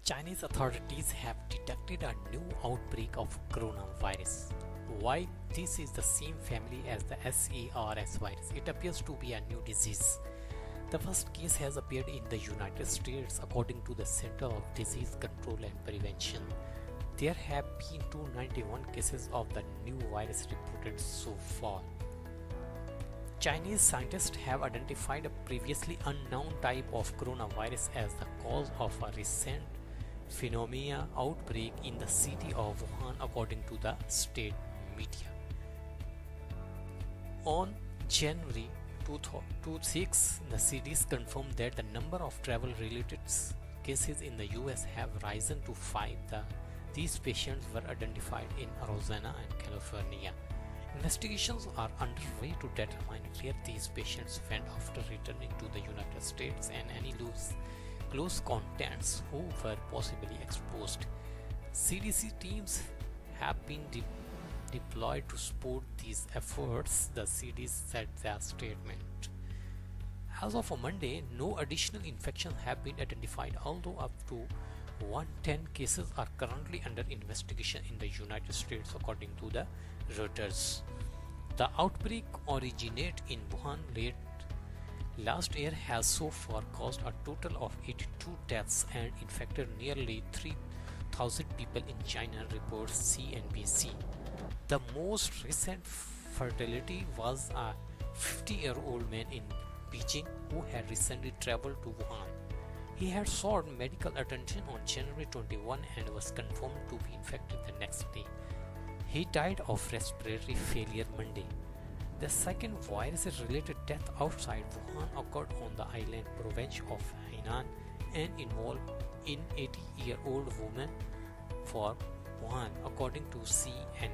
Chinese authorities have detected a new outbreak of coronavirus. While this is the same family as the SARS virus, it appears to be a new disease. The first case has appeared in the United States according to the Center of Disease Control and Prevention. There have been 291 cases of the new virus reported so far. Chinese scientists have identified a previously unknown type of coronavirus as the cause of a recent pneumonia outbreak in the city of Wuhan, according to the state media. On January 26, the CDC confirmed that the number of travel-related cases in the US have risen to 5. These patients were identified in Arizona and California. Investigations are underway to determine where these patients went after returning to the United States and any close contacts who were possibly exposed. CDC teams have been deployed to support these efforts, the CDC said their statement. As of Monday, no additional infections have been identified, although up to 110 cases are currently under investigation in the United States, according to the Reuters. The outbreak originated in Wuhan late last year has so far caused a total of 82 deaths and infected nearly 3,000 people in China, reports CNBC. The most recent fatality was a 50-year-old man in Beijing who had recently traveled to Wuhan. He had sought medical attention on January 21 and was confirmed to be infected the next day. He died of respiratory failure Monday. The second virus-related death outside Wuhan occurred on the island province of Hainan and involved an 80-year-old woman from Wuhan, according to CNN.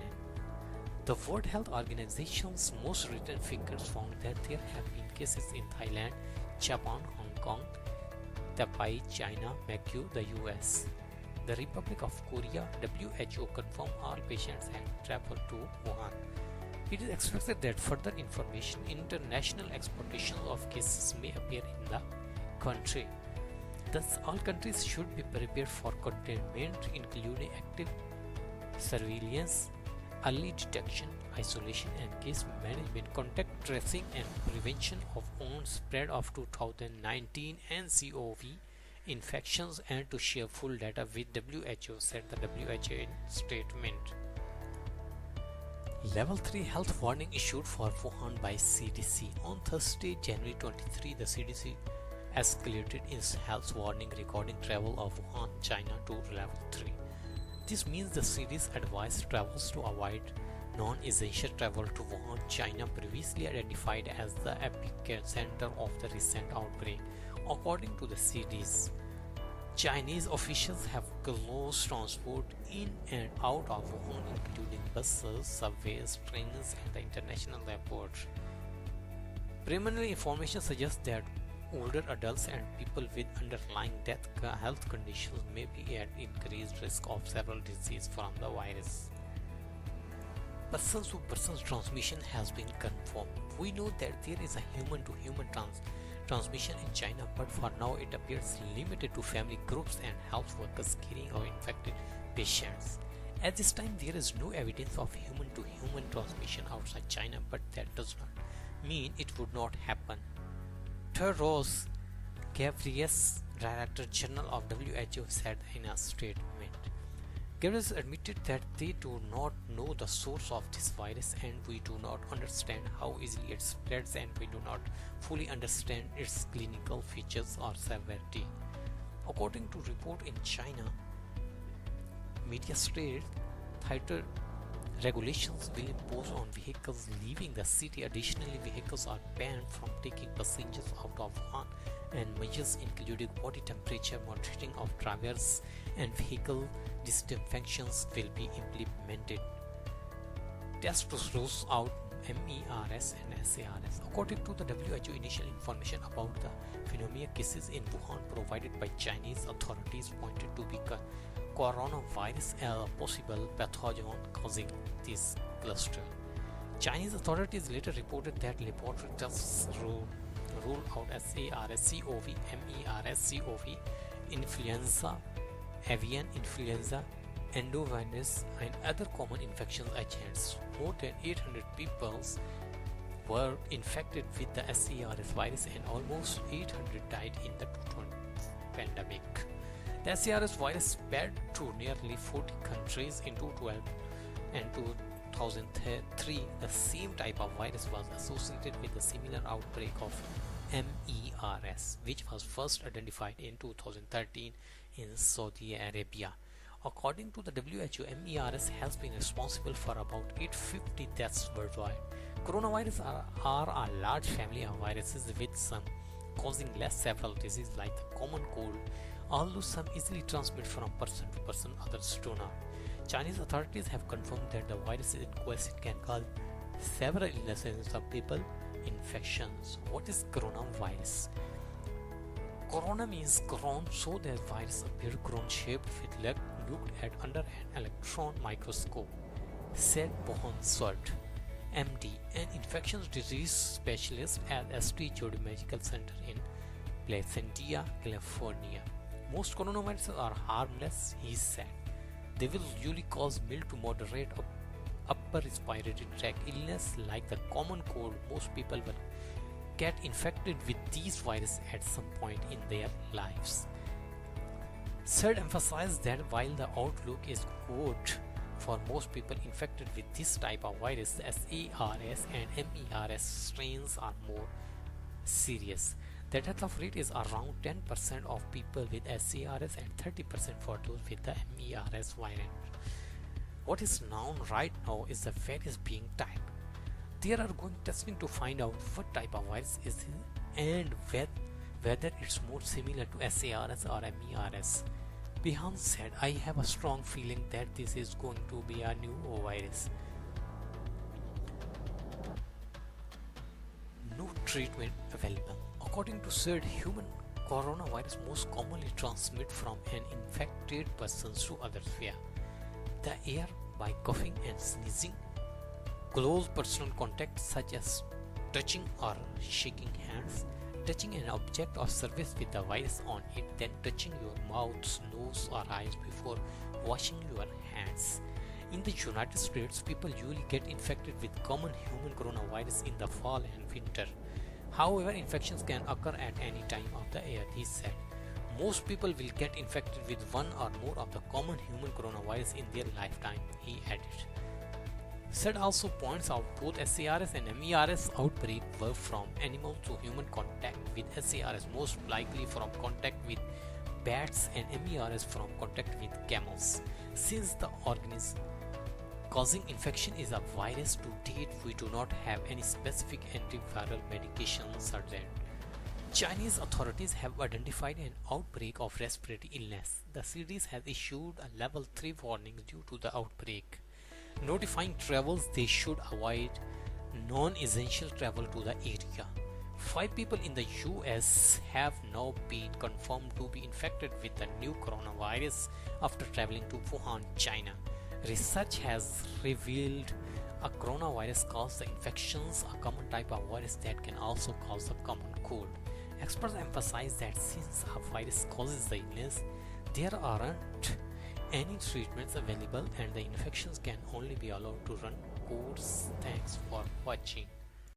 The World Health Organization's most recent figures found that there have been cases in Thailand, Japan, Hong Kong, Taipei, China, Macau, the US. The Republic of Korea, WHO confirmed all patients had traveled to Wuhan. It is expected that further information, international exportation of cases may appear in the country. Thus, all countries should be prepared for containment, including active surveillance, early detection, isolation and case management, contact tracing and prevention of on-spread of 2019 nCoV infections, and to share full data with WHO, said the WHO in statement. Level 3 health warning issued for Wuhan by CDC. On Thursday, January 23, the CDC escalated its health warning regarding travel of Wuhan, China to level 3. This means the CDC advised travelers to avoid non-essential travel to Wuhan, China, previously identified as the epicenter of the recent outbreak. According to the CDC, Chinese officials have closed transport in and out of Wuhan, including buses, subways, trains, and the international airport. Preliminary information suggests that older adults and people with underlying health conditions may be at increased risk of several diseases from the virus. Person-to-person transmission has been confirmed. We know that there is a human-to-human transmission in China, but for now it appears limited to family groups and health workers caring for infected patients. At this time, there is no evidence of human-to-human transmission outside China, but that does not mean it would not happen. Tedros Ghebreyesus, Director General of WHO, said in a statement. Ghebreyesus admitted that they do not know the source of this virus and we do not understand how easily it spreads, and we do not fully understand its clinical features or severity. According to report in China, media stated tighter regulations will impose on vehicles leaving the city. Additionally, vehicles are banned from taking passengers out of Wuhan, and measures including body temperature monitoring of drivers and vehicle disinfections will be implemented. Tests to rule out MERS and SARS. According to the WHO, initial information about the pneumonia cases in Wuhan provided by Chinese authorities pointed to be coronavirus, a possible pathogen causing this cluster. Chinese authorities later reported that laboratory tests ruled out SARS-CoV, MERS-CoV, influenza avian influenza, endovirus, and other common infection agents. More than 800 people were infected with the SARS virus and almost 800 died in the 2020 pandemic. The SARS virus spread to nearly 40 countries in 2012 and 2003. The same type of virus was associated with a similar outbreak of MERS, which was first identified in 2013 in Saudi Arabia. According to the WHO, MERS has been responsible for about 850 deaths worldwide. Coronavirus are a large family of viruses, with some causing less several diseases like the common cold, although some easily transmit from person to person, others do not. Chinese authorities have confirmed that the virus in question can cause several illnesses in some people. Infections. What is coronavirus? Corona means crown, so the virus appeared crown shaped with leg looked at under an electron microscope, said Bohan Swart, MD, an infectious disease specialist at St. Jude Medical Center in Placentia, California. Most coronaviruses are harmless, he said. They will usually cause mild to moderate upper respiratory tract illness like the common cold. Most people will get infected with these viruses at some point in their lives. Third, emphasized that while the outlook is good for most people infected with this type of virus, the SARS and MERS strains are more serious. The death rate is around 10% of people with SARS and 30% for those with the MERS variant. What is known right now is the virus being type. They are going testing to find out what type of virus is it and whether it's more similar to SARS or MERS. Bihan said, I have a strong feeling that this is going to be a new virus. No treatment available. According to said, human coronavirus most commonly transmit from an infected person to others via the air by coughing and sneezing, close personal contact such as touching or shaking hands, touching an object or surface with the virus on it, then touching your mouth, nose or eyes before washing your hands. In the United States, people usually get infected with common human coronavirus in the fall and winter. However, infections can occur at any time of the year, he said. Most people will get infected with one or more of the common human coronavirus in their lifetime, he added. Said also points out both SARS and MERS outbreak were from animal to human contact, with SARS most likely from contact with bats and MERS from contact with camels. Since the organism causing infection is a virus, to date we do not have any specific antiviral medications or that. Chinese authorities have identified an outbreak of respiratory illness. The CDC has issued a level 3 warning due to the outbreak, notifying travelers they should avoid non-essential travel to the area. 5 people in the US have now been confirmed to be infected with the new coronavirus after traveling to Wuhan, China. Research has revealed a coronavirus causes the infections, a common type of virus that can also cause a common cold. Experts emphasize that since a virus causes the illness, there aren't any treatments available and the infections can only be allowed to run course. Thanks for watching.